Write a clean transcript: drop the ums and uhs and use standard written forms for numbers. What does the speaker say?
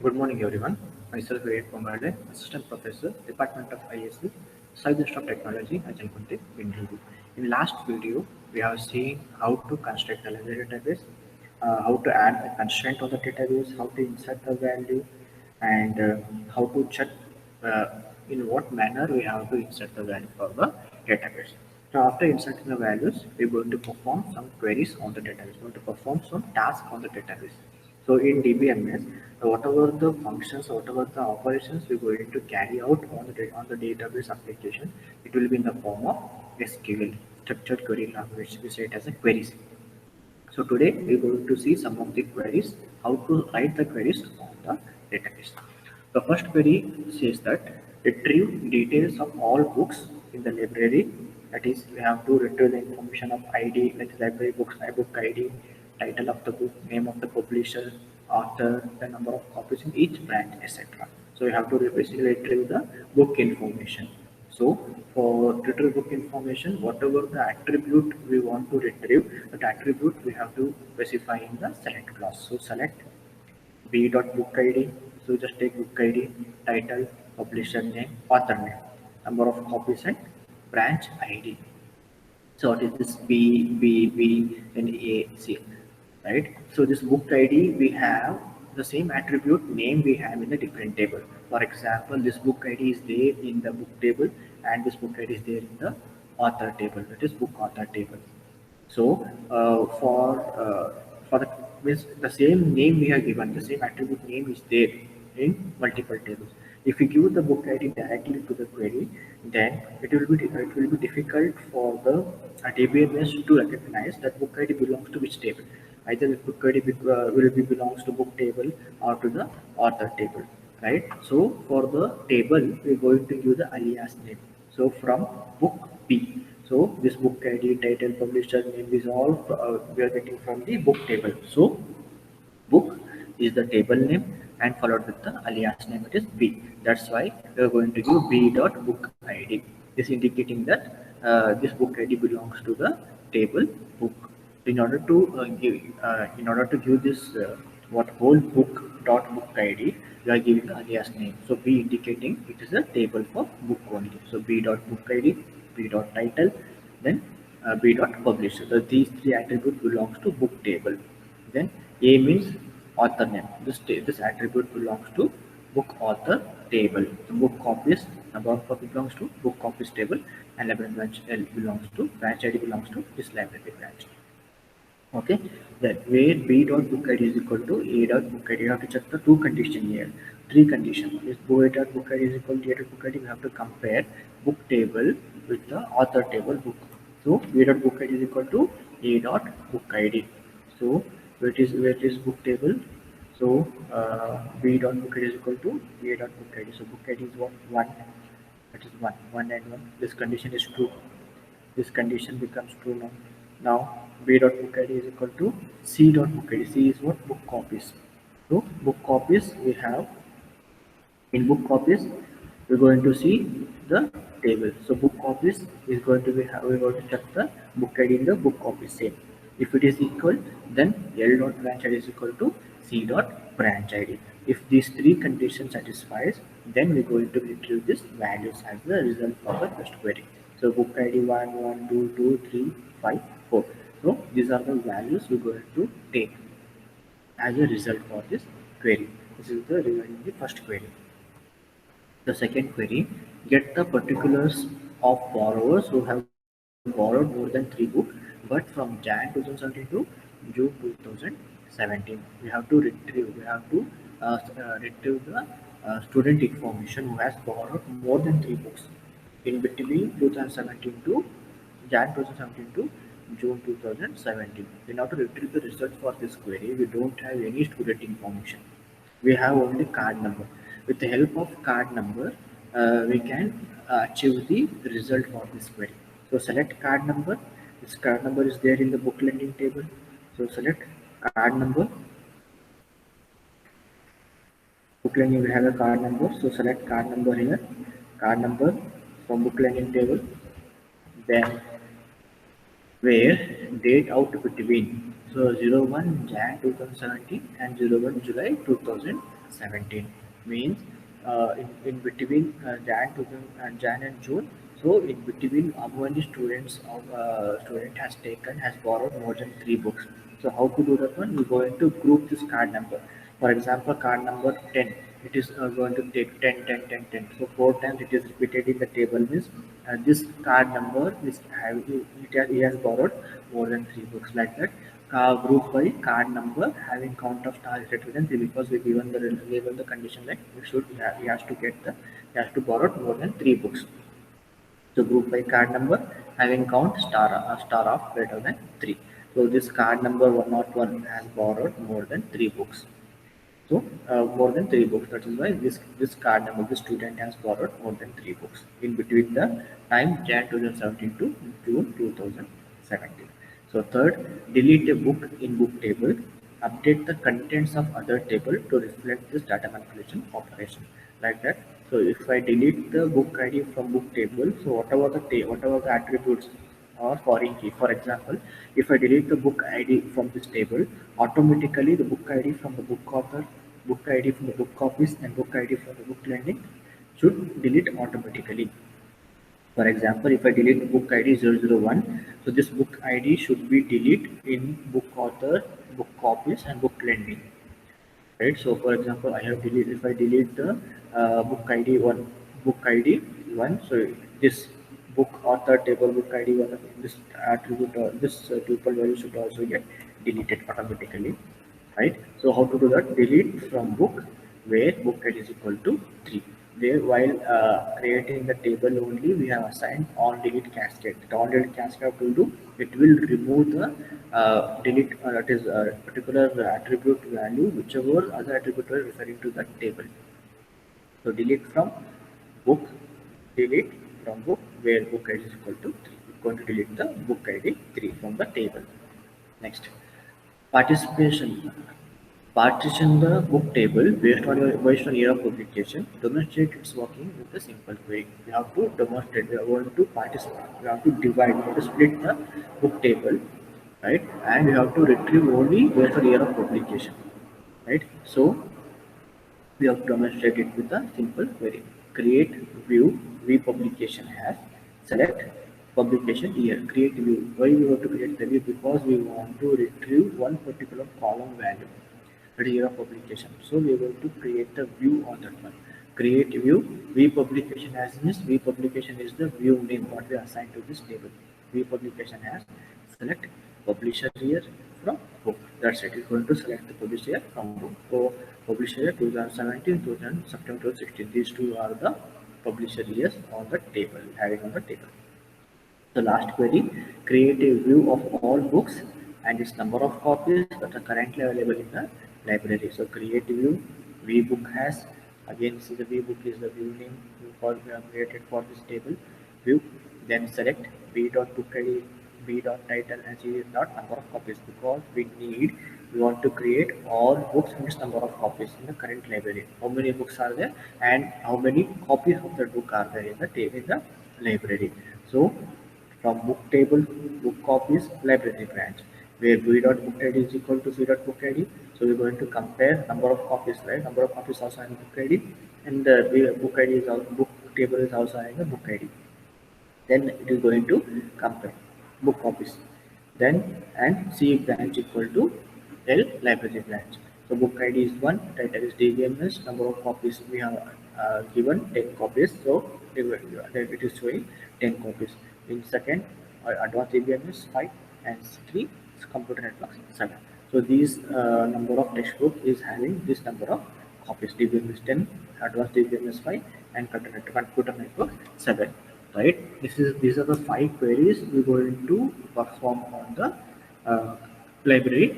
Good morning, everyone. Myself, Ved Pomale, Assistant Professor, Department of ISC, South Institute of Technology, Ajalkunte, Bengaluru. In last video, we have seen how to construct a library database, how to add the constraint on the database, how to insert the value, and how to check uh, in what manner we have to insert the value for the database. So after inserting the values, we're going to perform some queries on the database. We're going to perform some tasks on the database. So in DBMS, whatever the functions, whatever the operations we're going to carry out on the database application, it will be in the form of SQL, structured query language. We say it as a queries. So today we're going to see some of the queries, how to write the queries on the database. The first query says that retrieve details of all books in the library. That is, we have to retrieve the information of ID, like library books, book ID, title of the book, name of the publisher, author, the number of copies in each branch, etc. So we have to basically retrieve the book information. So for retrieve book information, whatever the attribute we want to retrieve, that attribute we have to specify in the select clause. So select b.book id. So just take book id, title, publisher name, author name, number of copies and branch id. So it is this B, and A, C, right? So this book ID, we have the same attribute name we have in the different table. For example, this book ID is there in the book table and this book ID is there in the author table, that is book author table. So for the means the same name we have given, the same attribute name is there in multiple tables. If we give the book ID directly to the query, then it will be difficult for the DBMS to recognize that book ID belongs to which table. Either the book ID belongs to book table or to the author table, right? So for the table, we're going to give the alias name. So from book B. So this book ID, title, publisher name is all we are getting from the book table. So book is the table name and followed with the alias name, it is B. That's why we are going to give B dot book ID. This indicating that this book ID belongs to the table book. In order to give this what whole book dot book ID, we are giving the alias name. So B indicating it is a table for book only. So B dot book ID, B dot title, then B dot publisher. So these three attributes belongs to book table. Then A means author name. This attribute belongs to book author table. The book copies, number of copies belongs to book copies table, and library branch L belongs to branch ID belongs to this library branch. Okay, then where B dot book ID is equal to A dot book ID, you have to check the two condition here, three condition. If A dot book ID is equal to A dot book ID, we have to compare book table with the author table book. So B dot book ID is equal to A dot book ID. So where it is book table. So B dot book ID is equal to A dot book ID. So book ID is what one. That is one and one. This condition is true. This condition becomes true now. Now B dot book ID is equal to C dot book ID. C is what? Book copies. So book copies we have in book copies we're going to see the table. So book copies is going to be we're going to check the book ID in the book copies same. If it is equal, then L dot branch ID is equal to C dot branch ID. If these three conditions satisfies, then we're going to retrieve these values as the result of the first query. So book ID 1, 1, 2, 2, 3, 5, 4. So these are the values we're going to take as a result for this query. This is the regarding the first query. The second query, get the particulars of borrowers who have borrowed more than 3 books, but from Jan 2017 to June 2017. We have to retrieve the student information who has borrowed more than 3 books in between 2017 to Jan 2017 to June 2017. In order to retrieve the result for this query, we don't have any student information. We have only card number. With the help of card number, we can achieve the result for this query. So select card number. This card number is there in the book lending table. So select card number. Book lending will have a card number. So select card number here. Card number from book lending table. Then where date out between. So 01 Jan 2017 and 01 July 2017. 2017 means in between Jan and June. So in between, how many students of student has taken has borrowed more than three books. So how to do that one? We're going to group this card number. For example, card number 10. It is going to take 10, 10, 10, 10. So four times it is repeated in the table means this card number is it has borrowed more than three books like that. Group by card number having count of stars greater than three because we given the condition that he has to get the he has to borrow more than three books. So group by card number having count star of greater than three. So this card number 101 has borrowed more than three books. So more than three books. That is why this card number, the student has borrowed more than three books in between the time Jan 2017 to June 2017. So third, delete a book in book table. Update the contents of other table to reflect this data manipulation operation like that. So if I delete the book ID from book table, so whatever the attributes or foreign key. For example, if I delete the book ID from this table, automatically the book ID from the book author, book ID from the book copies, and book ID from the book lending should delete automatically. For example, if I delete the book ID 001, so this book ID should be deleted in book author, book copies, and book lending. Right. So, for example, I have delete if I delete the book ID one. So this book author table book ID one, this attribute or this tuple value should also get deleted automatically. Right. So how to do that? Delete from book where book ID is equal to 3. There, while creating the table only, we have assigned on delete cascade. The on delete cascade will do, it will remove the delete that is a particular attribute value, whichever other attribute are referring to that table. So book, delete from book where book ID is equal to 3. We're going to delete the book ID 3 from the table. Next, participation. Partition the book table based on year of publication. Demonstrate its working with a simple query. We have to demonstrate. We are going to participate. We have to divide. We have to split the book table, right? And we have to retrieve only based on year of publication, right? So we have to demonstrate it with a simple query. Create view publication has select publication year. Create view. Why we have to create the view? Because we want to retrieve one particular column value at year of publication. So we are going to create the view on that one. Create view publication as means publication is the view name what we assign to this table. Publication has select publisher year from book. That's it. It's going to select the publisher year from book. So publisher year 2017, 2000, September 2016. These two are the publisher years on the table, having on the table. The last query, create a view of all books and its number of copies that are currently available in the library. So create a view, VBook has, again see the VBook is the view name for created for this table, view, then select v.bookid, v.title and see number of copies because we want to create all books and its number of copies in the current library. How many books are there and how many copies of the book are there in the library. So from book table, book copies, library branch, where v.bookid is equal to v.bookid. So we're going to compare number of copies, right? Number of copies also having book ID, and the book ID is also book table is also having a book ID. Then it is going to compare book copies. Then and C branch equal to L library branch. So book ID is 1, title is DBMS, number of copies we have given 10 copies. So it is showing 10 copies. In second, advanced DBMS 5 and 3 computer networks 7. So these number of textbook is having this number of copies. DBMS 10, advanced DBMS 5, and computer network 7. Right? These are the 5 queries we're going to perform on the library